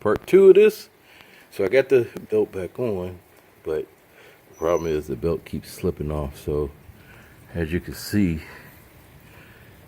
part 2 of this. So I got the belt back on, but the problem is the belt keeps slipping off. So as you can see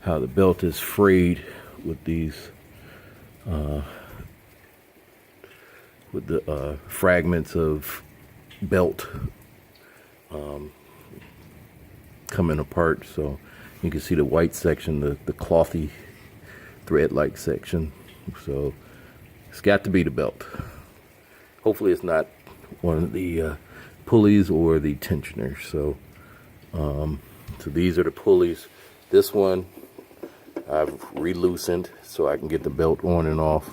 how the belt is frayed with these with the fragments of belt coming apart. So you can see the white section, the clothy thread-like section. So it's got to be the belt. Hopefully it's not one of the pulleys or the tensioners. So so these are the pulleys. This one I've re-loosened so I can get the belt on and off.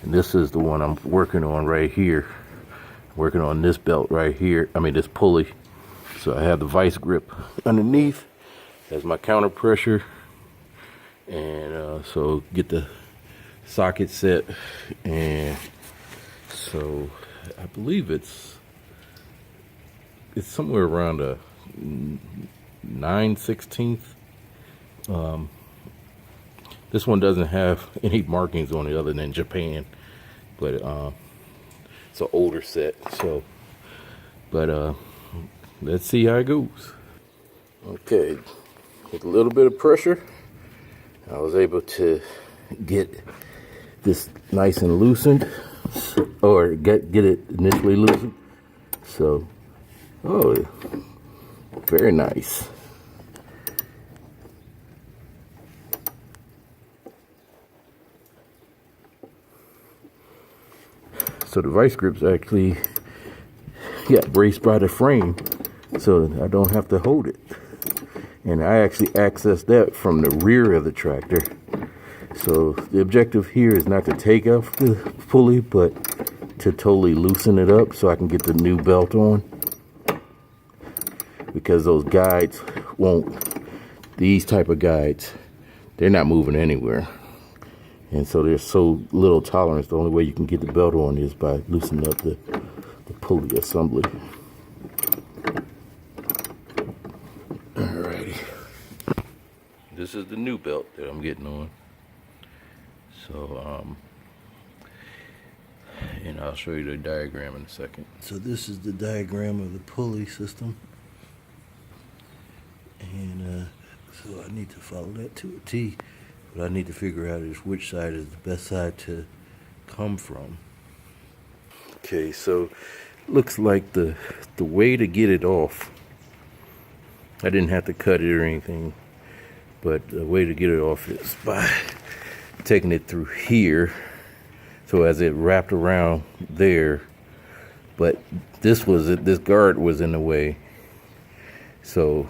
And this is the one I'm working on right here. Working on this belt right here. I mean this pulley. So I have the vice grip underneath as my counter pressure. And so get the socket set. And so I believe it's somewhere around a 9/16. This one doesn't have any markings on it other than Japan, but it's an older set. So, but let's see how it goes. Okay, with a little bit of pressure, I was able to get this nice and loosened, or get it initially loosened. So, oh, very nice. So the vice grips actually got braced by the frame, so I don't have to hold it. And I actually access that from the rear of the tractor. So the objective here is not to take off the pulley, but to totally loosen it up so I can get the new belt on. Because those guides these type of guides, they're not moving anywhere. And so there's so little tolerance. The only way you can get the belt on is by loosening up the pulley assembly. Alrighty. This is the new belt that I'm getting on. So, and I'll show you the diagram in a second. So this is the diagram of the pulley system. And so I need to follow that to a T. What I need to figure out is which side is the best side to come from. Okay, so looks like the way to get it off, I didn't have to cut it or anything, but the way to get it off is by taking it through here. So as it wrapped around there, but this guard was in the way. So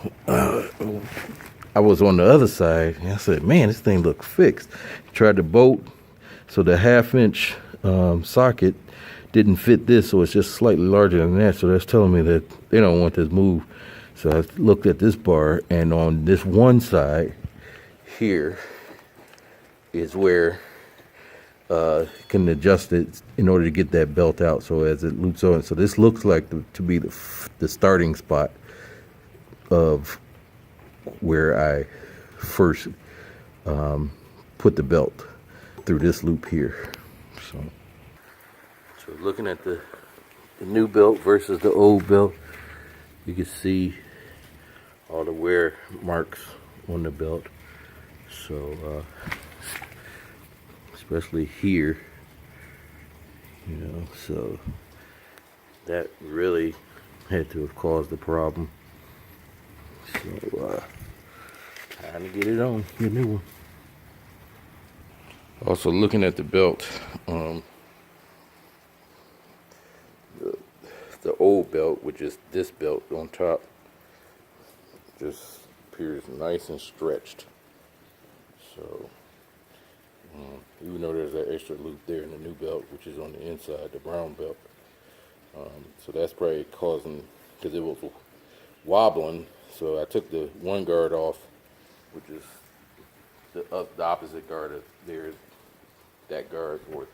I was on the other side, and I said, man, this thing looks fixed. Tried to bolt, so the 1/2-inch socket didn't fit this, so it's just slightly larger than that. So that's telling me that they don't want this moved. So I looked at this bar, and on this one side here is where you can adjust it in order to get that belt out. So as it loops on, so this looks like to be the starting spot of where I first put the belt through this loop here. So looking at the new belt versus the old belt, you can see all the wear marks on the belt. So especially here, you know, so that really had to have caused the problem. So time to get it on, get a new one. Also looking at the belt, the old belt, which is this belt on top, just appears nice and stretched. So even though there's that extra loop there in the new belt, which is on the inside, the brown belt, so that's probably causing, because it was wobbling. So I took the one guard off, which is the opposite guard of there, that guard, or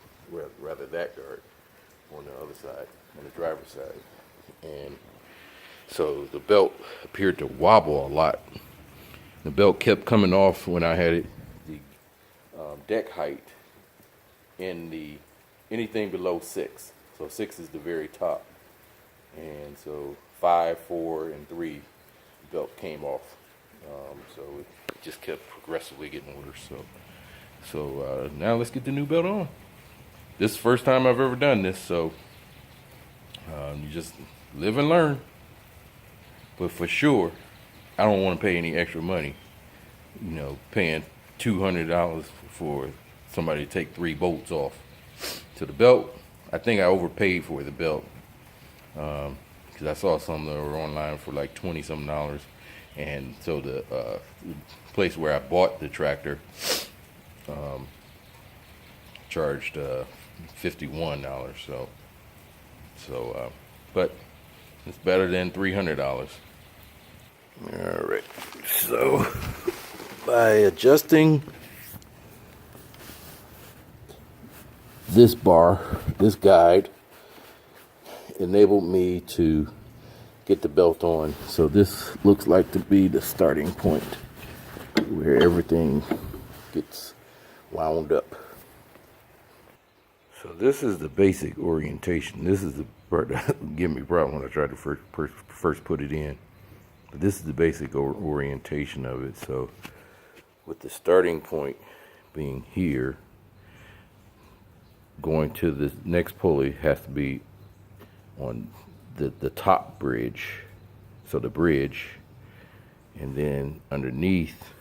rather that guard on the other side, on the driver's side. And so the belt appeared to wobble a lot. The belt kept coming off when I had it, the deck height in the anything below 6. So 6 is the very top. And so 5, 4, and 3 belt came off. So it just kept progressively getting worse. So now let's get the new belt on. This is the first time I've ever done this, so you just live and learn. But for sure, I don't want to pay any extra money. You know, paying $200 for somebody to take 3 bolts off. To the belt, I think I overpaid for the belt. Because I saw some that were online for like $20-something. And so the place where I bought the tractor charged $51. But it's better than $300. All right. So by adjusting this bar, this guide enabled me to get the belt on. So this looks like to be the starting point where everything gets wound up. So this is the basic orientation. This is the part that gave me a problem when I tried to first put it in. But this is the basic orientation of it. So with the starting point being here, going to the next pulley has to be on the top bridge, so the bridge, and then underneath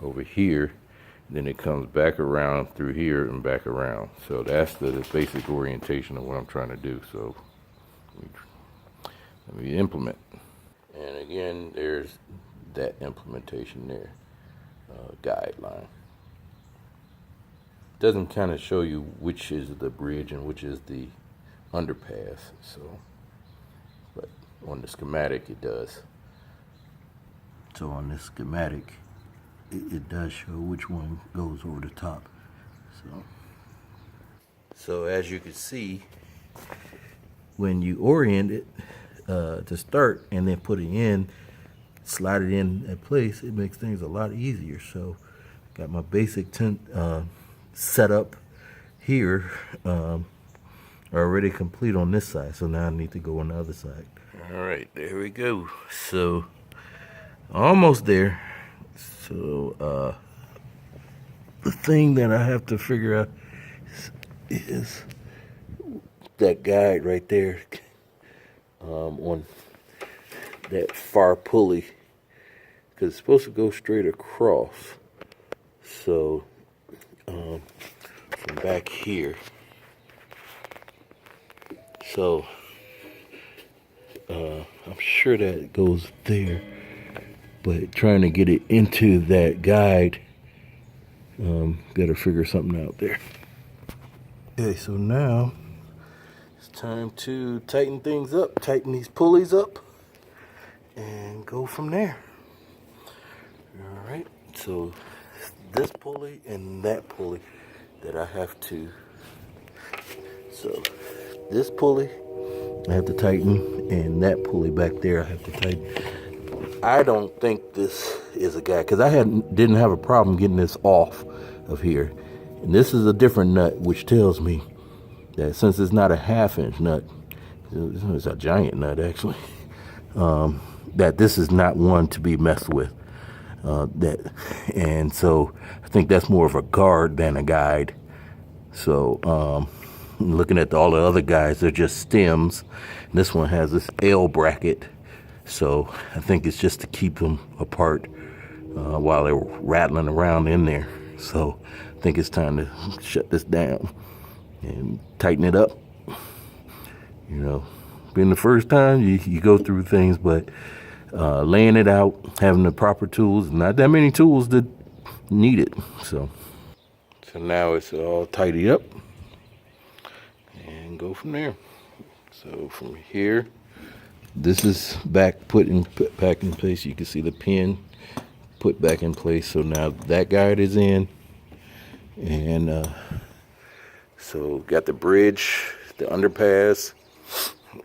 over here, then it comes back around through here and back around. So that's the basic orientation of what I'm trying to do. So let me implement. And again, there's that implementation there, guideline. Doesn't kind of show you which is the bridge and which is the underpass, so, but on the schematic it does. So on this schematic it does show which one goes over the top. So as you can see, when you orient it to start and then put it in, slide it in at place, it makes things a lot easier. So got my basic setup here already complete on this side, so now I need to go on the other side. All right, there we go. So almost there. So the thing that I have to figure out is that guide right there on that far pulley, because it's supposed to go straight across. So from back here, so I'm sure that it goes there, but trying to get it into that guide, got to figure something out there. Okay, so now it's time to tighten things up, tighten these pulleys up, and go from there. All right, so this pulley and that pulley that I have to, so this pulley I have to tighten, and that pulley back there I have to tighten. I don't think this is a guide, because I didn't have a problem getting this off of here. And this is a different nut, which tells me that since it's not a 1/2-inch nut, it's a giant nut actually, that this is not one to be messed with. And so I think that's more of a guard than a guide. So looking at all the other guides, they're just stems. And this one has this L bracket, so I think it's just to keep them apart while they're rattling around in there. So I think it's time to shut this down and tighten it up. You know, being the first time, you go through things, but laying it out, having the proper tools, not that many tools that need it. So now it's all tidy up and go from there. So from here, this is put back in place. You can see the pin put back in place. So now that guide is in, and so got the bridge, the underpass,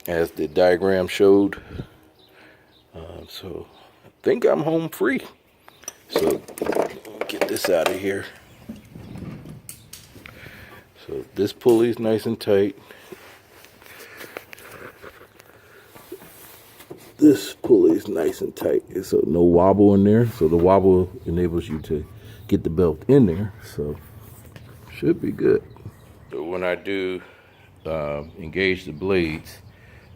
as the diagram showed. So I think I'm home free. So get this out of here. So this pulley is nice and tight. This pulley is nice and tight. So no wobble in there. So the wobble enables you to get the belt in there. So should be good. So when I do engage the blades,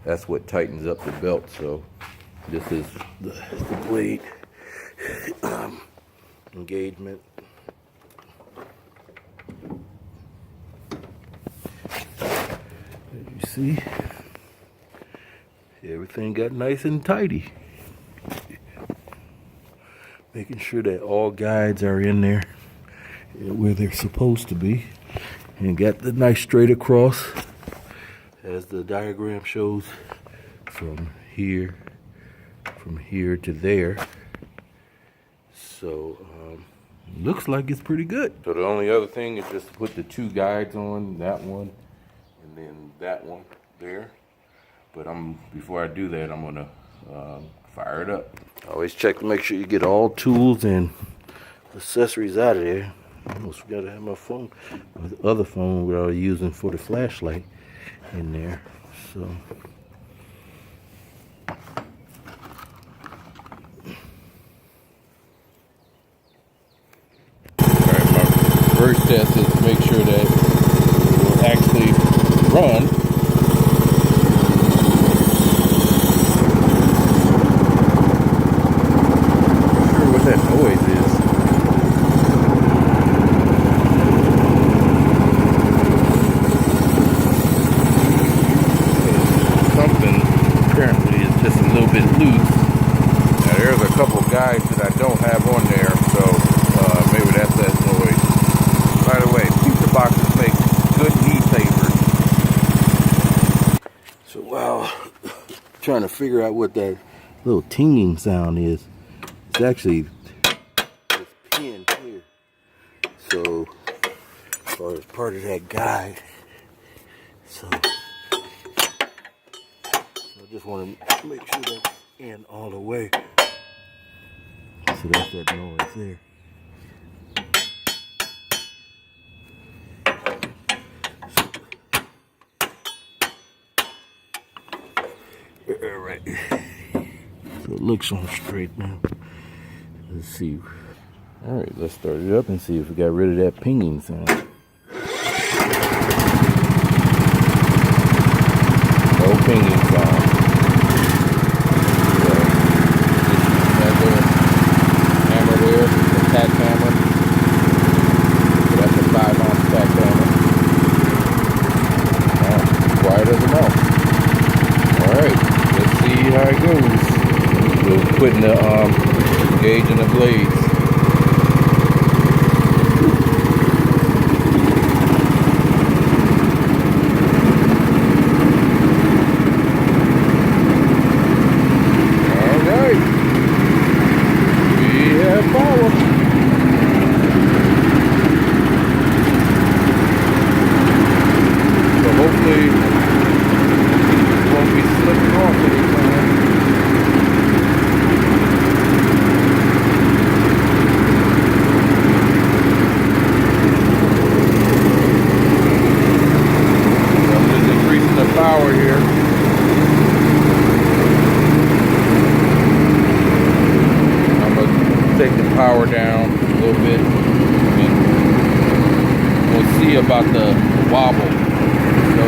that's what tightens up the belt. So this is the blade engagement. As you see, everything got nice and tidy. Making sure that all guides are in there where they're supposed to be. And got the nice straight across, as the diagram shows, from here to there. So looks like it's pretty good. So the only other thing is just to put the two guides on, that one and then that one there. But before I do that, I'm gonna fire it up. Always check to make sure you get all tools and accessories out of there. I almost forgot to have my phone, the other phone we are using for the flashlight, in there. So alright, my first test is to make sure that it will actually run. I'm not sure what that noise is. Apparently it's just a little bit loose. Now there's a couple guides that I don't have on there, so maybe that's that noise. By the way, pizza boxes make good knee tapers. So while trying to figure out what that little tinging sound is, it's actually this pin here. So as far as part of that guide. So just want to make sure that's in all the way. So that's that noise there. All right. So it looks on straight now. Let's see. All right, let's start it up and see if we got rid of that pinging sound. No pinging sound. Tack hammer. That's a 5-ounce tack hammer. Quiet as a mouse. Alright, let's see how it goes. We're putting the gauge in the blades. Alright. We have power. Hopefully it won't be slipping off anytime. I'm just increasing the power here. I'm going to take the power down a little bit. And we'll see about the wobble. So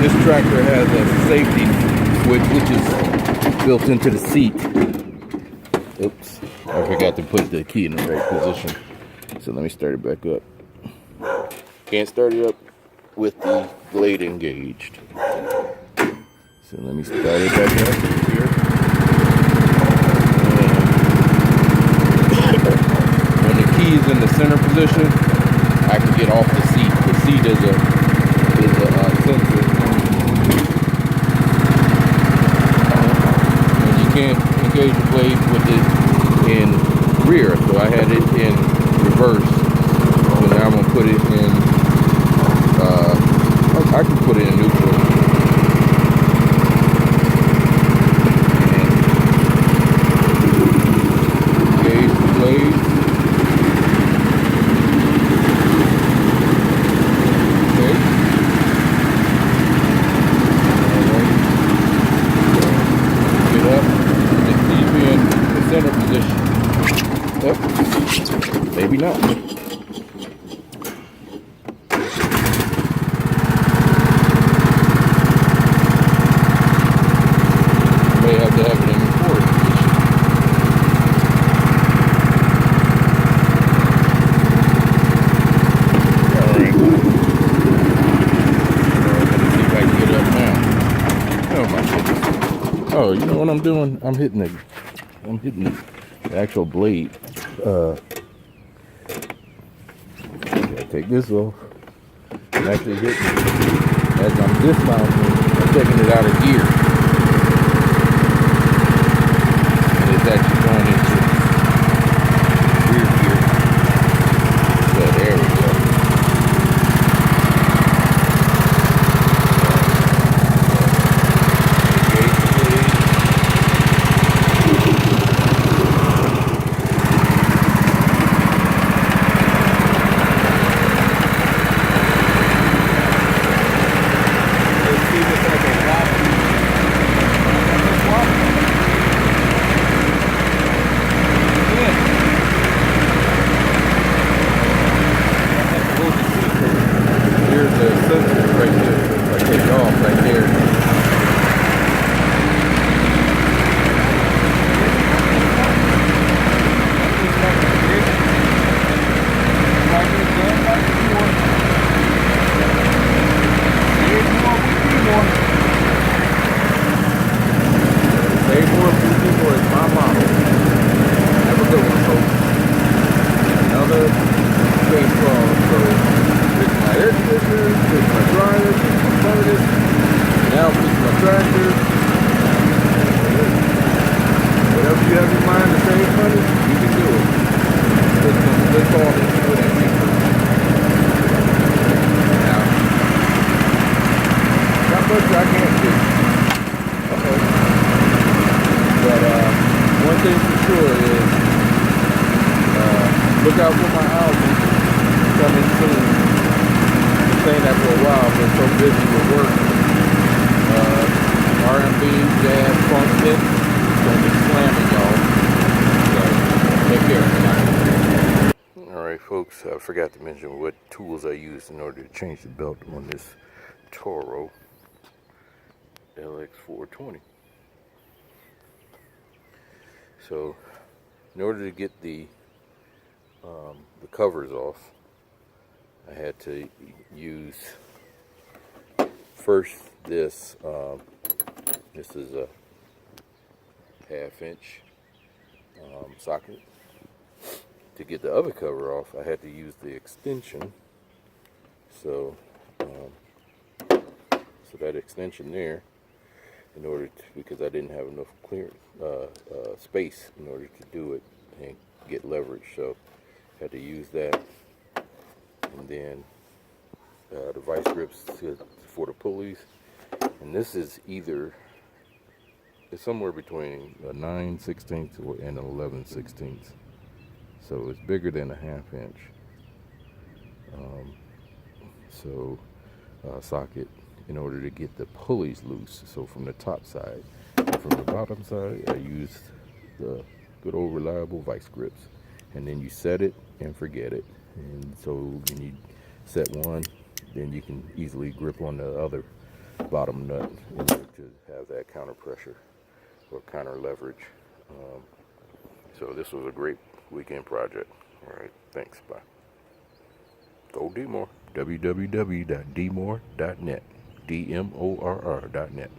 this tractor has a safety switch which is built into the seat. Oops, I forgot to put the key in the right position. So let me start it back up. Can't start it up with the blade engaged. So let me start it back up here. When the key is in the center position, I can get off the seat. The seat is a sensor. And you can't engage the blade with it in rear, so I had it in reverse. So now I'm going to put it in, I can put it in neutral. And engage the blade. out. May have to have it in recording. Alright. Let's see if I can get up now. Oh my goodness. Oh, you know what I'm doing? I'm hitting the actual blade. Gotta take this off. I'm actually hitting it as I'm dismounting. I'm taking it out of gear. And it's actually going into rear gear. So there we go. Now fix my tractor. Whatever you have in mind to save money, you can do it. Let's all into it and make it. Now, not much I can't do. But one thing for sure is look out for my album coming soon. I've been saying that for a while, but so busy with work. R&B, jazz, funk mix. It's gonna be slamming, y'all. So, take care. Alright folks, I forgot to mention what tools I used in order to change the belt on this Toro LX420. So, in order to get the covers off, I had to use first this. This is a 1/2 inch socket. To get the other cover off, I had to use the extension. So that extension there, in order to, because I didn't have enough space in order to do it and get leverage, so I had to use that. And then the vice grips for the pulleys, and this is it's somewhere between a 9/16 and an 11/16, so it's bigger than a 1/2 inch. Socket in order to get the pulleys loose. So from the top side and from the bottom side, I used the good old reliable vice grips, and then you set it and forget it. And so when you set one, then you can easily grip on the other bottom nut in order to have that counter pressure or counter leverage. So this was a great weekend project. All right, thanks, bye. Go DMORR, www.dmorr.net, DMORR.net.